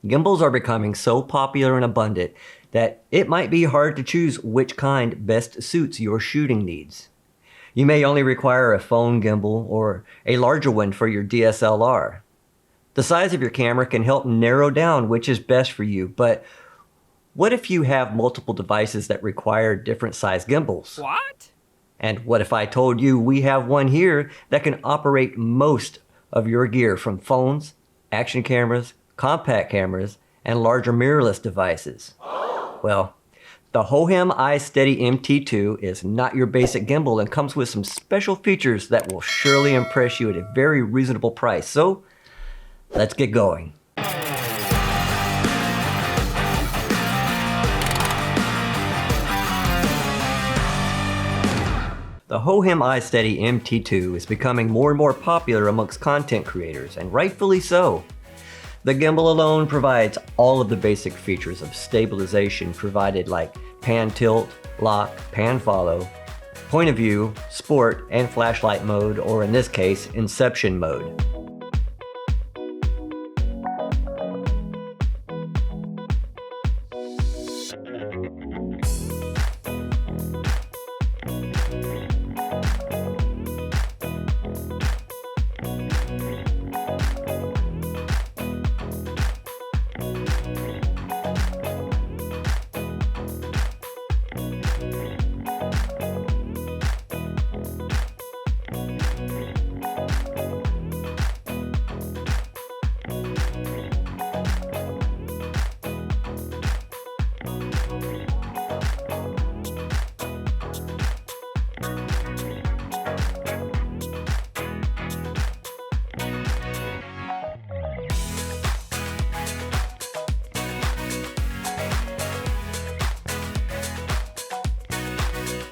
Gimbals are becoming so popular and abundant that it might be hard to choose which kind best suits your shooting needs. You may only require a phone gimbal or a larger one for your DSLR. The size of your camera can help narrow down which is best for you, but what if you have multiple devices that require different size gimbals? What? And what if I told you we have one here that can operate most of your gear, from phones, action cameras, compact cameras, and larger mirrorless devices? Well, the Hohem iSteady MT2 is not your basic gimbal and comes with some special features that will surely impress you at a very reasonable price. So, let's get going. The Hohem iSteady MT2 is becoming more and more popular amongst content creators, and rightfully so. The gimbal alone provides all of the basic features of stabilization provided, like pan tilt, lock, pan follow, point of view, sport, and flashlight mode, or in this case, inception mode.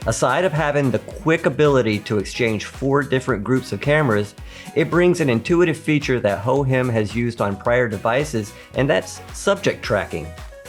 Aside of having the quick ability to exchange 4 different groups of cameras, it brings an intuitive feature that Hohem has used on prior devices, and that's subject tracking.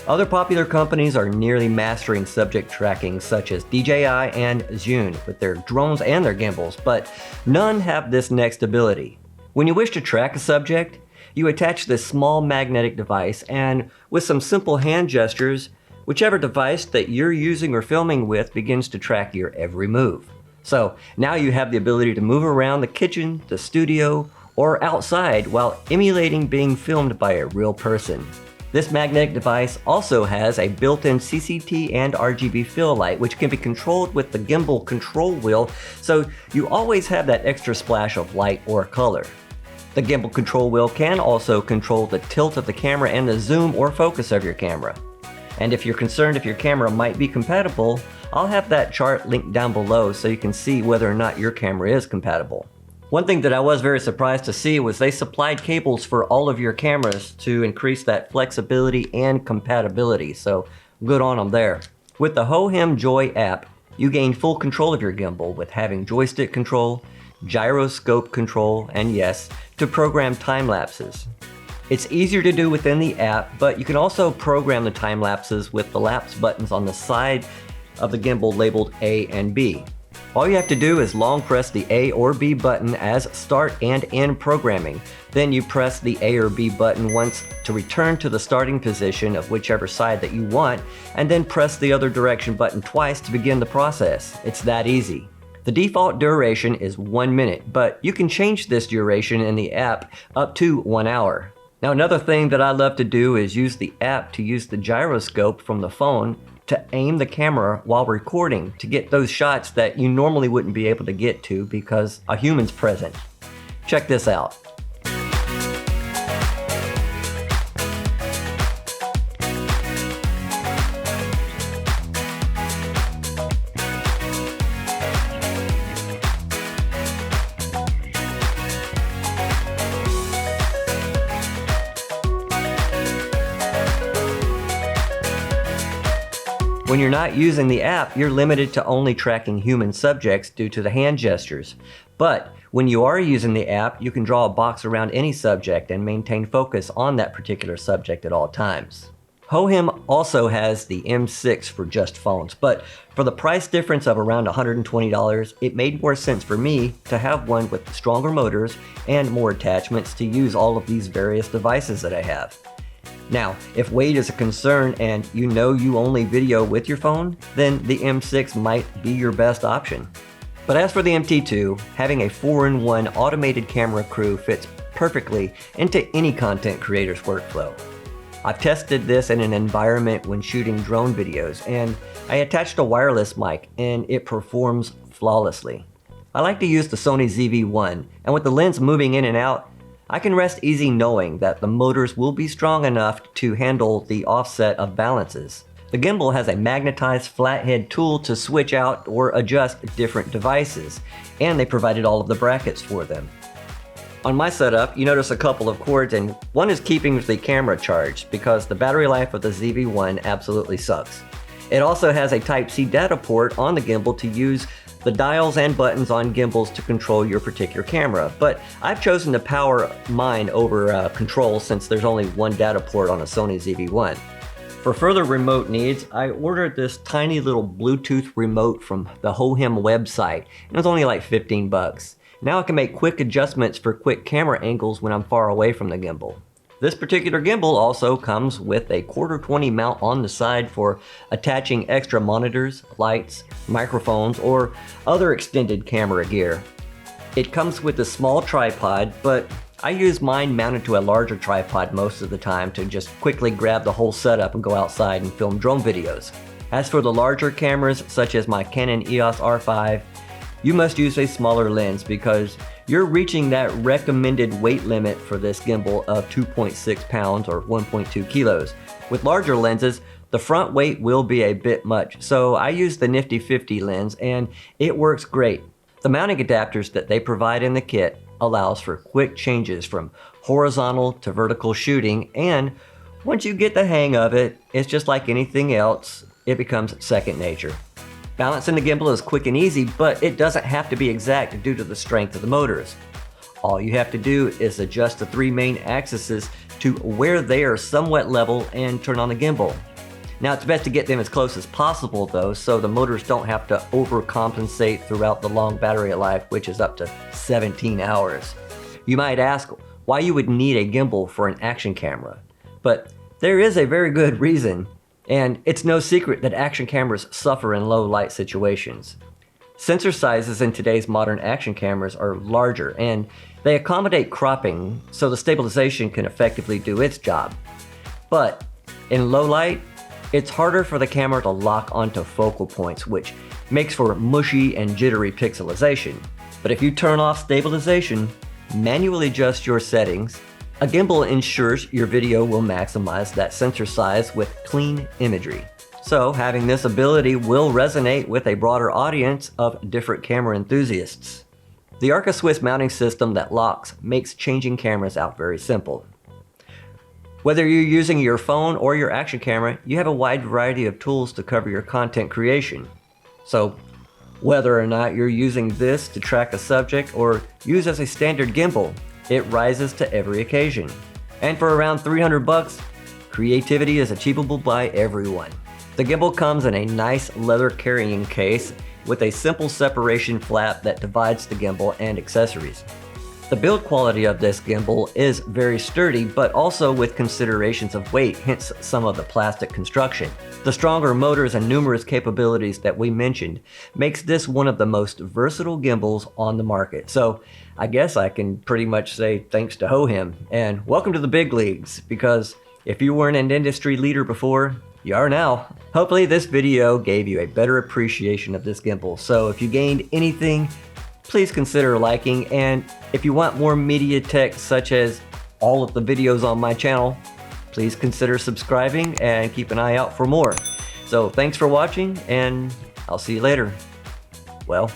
Other popular companies are nearly mastering subject tracking, such as DJI and Zhone, with their drones and their gimbals, but none have this next ability. When you wish to track a subject, you attach this small magnetic device, and with some simple hand gestures, whichever device that you're using or filming with begins to track your every move. So now you have the ability to move around the kitchen, the studio, or outside while emulating being filmed by a real person. This magnetic device also has a built-in CCT and RGB fill light, which can be controlled with the gimbal control wheel, so you always have that extra splash of light or color. The gimbal control wheel can also control the tilt of the camera and the zoom or focus of your camera. And if you're concerned if your camera might be compatible, I'll have that chart linked down below so you can see whether or not your camera is compatible. One thing that I was very surprised to see was they supplied cables for all of your cameras to increase that flexibility and compatibility, so good on them there. With the Hohem Joy app, you gain full control of your gimbal with having joystick control, gyroscope control, and yes, to program time lapses. It's easier to do within the app, but you can also program the time lapses with the lapse buttons on the side of the gimbal labeled A and B. All you have to do is long press the A or B button as start and end programming. Then you press the A or B button once to return to the starting position of whichever side that you want, and then press the other direction button twice to begin the process. It's that easy. The default duration is 1 minute, but you can change this duration in the app up to 1 hour. Now, another thing that I love to do is use the app to use the gyroscope from the phone to aim the camera while recording to get those shots that you normally wouldn't be able to get to because a human's present. Check this out. When you're not using the app, you're limited to only tracking human subjects due to the hand gestures. But when you are using the app, you can draw a box around any subject and maintain focus on that particular subject at all times. Hohem also has the M6 for just phones, but for the price difference of around $120, it made more sense for me to have one with stronger motors and more attachments to use all of these various devices that I have. Now, if weight is a concern and you know you only video with your phone, then the M6 might be your best option. But as for the MT2, having a 4-in-1 automated camera crew fits perfectly into any content creator's workflow. I've tested this in an environment when shooting drone videos, and I attached a wireless mic and it performs flawlessly. I like to use the Sony ZV-1, and with the lens moving in and out, I can rest easy knowing that the motors will be strong enough to handle the offset of balances. The gimbal has a magnetized flathead tool to switch out or adjust different devices, and they provided all of the brackets for them. On my setup, you notice a couple of cords, and one is keeping the camera charged because the battery life of the ZV-1 absolutely sucks. It also has a Type-C data port on the gimbal to use the dials and buttons on gimbals to control your particular camera, but I've chosen to power mine over control since there's only one data port on a Sony ZV-1. For further remote needs, I ordered this tiny little Bluetooth remote from the Hohem website, and it was only like 15 bucks. Now I can make quick adjustments for quick camera angles when I'm far away from the gimbal. This particular gimbal also comes with a 1/4-20 mount on the side for attaching extra monitors, lights, microphones, or other extended camera gear. It comes with a small tripod, but I use mine mounted to a larger tripod most of the time to just quickly grab the whole setup and go outside and film drone videos. As for the larger cameras, such as my Canon EOS R5, you must use a smaller lens because you're reaching that recommended weight limit for this gimbal of 2.6 pounds or 1.2 kilos. With larger lenses, the front weight will be a bit much, so I use the Nifty 50 lens and it works great. The mounting adapters that they provide in the kit allows for quick changes from horizontal to vertical shooting, and once you get the hang of it, it's just like anything else, it becomes second nature. Balancing the gimbal is quick and easy, but it doesn't have to be exact due to the strength of the motors. All you have to do is adjust the 3 main axes to where they are somewhat level and turn on the gimbal. Now it's best to get them as close as possible though, so the motors don't have to overcompensate throughout the long battery life, which is up to 17 hours. You might ask why you would need a gimbal for an action camera, but there is a very good reason. And it's no secret that action cameras suffer in low light situations. Sensor sizes in today's modern action cameras are larger and they accommodate cropping so the stabilization can effectively do its job. But in low light, it's harder for the camera to lock onto focal points, which makes for mushy and jittery pixelization. But if you turn off stabilization, manually adjust your settings, a gimbal ensures your video will maximize that sensor size with clean imagery. So having this ability will resonate with a broader audience of different camera enthusiasts. The Arca Swiss mounting system that locks makes changing cameras out very simple. Whether you're using your phone or your action camera, you have a wide variety of tools to cover your content creation. So whether or not you're using this to track a subject or use as a standard gimbal, it rises to every occasion. And for around 300 bucks, creativity is achievable by everyone. The gimbal comes in a nice leather carrying case with a simple separation flap that divides the gimbal and accessories. The build quality of this gimbal is very sturdy, but also with considerations of weight, hence some of the plastic construction. The stronger motors and numerous capabilities that we mentioned makes this one of the most versatile gimbals on the market. So I guess I can pretty much say thanks to Hohem and welcome to the big leagues, because if you weren't an industry leader before, you are now. Hopefully this video gave you a better appreciation of this gimbal. So if you gained anything, please consider liking, and if you want more media tech such as all of the videos on my channel, please consider subscribing and keep an eye out for more. So thanks for watching, and I'll see you later. Well,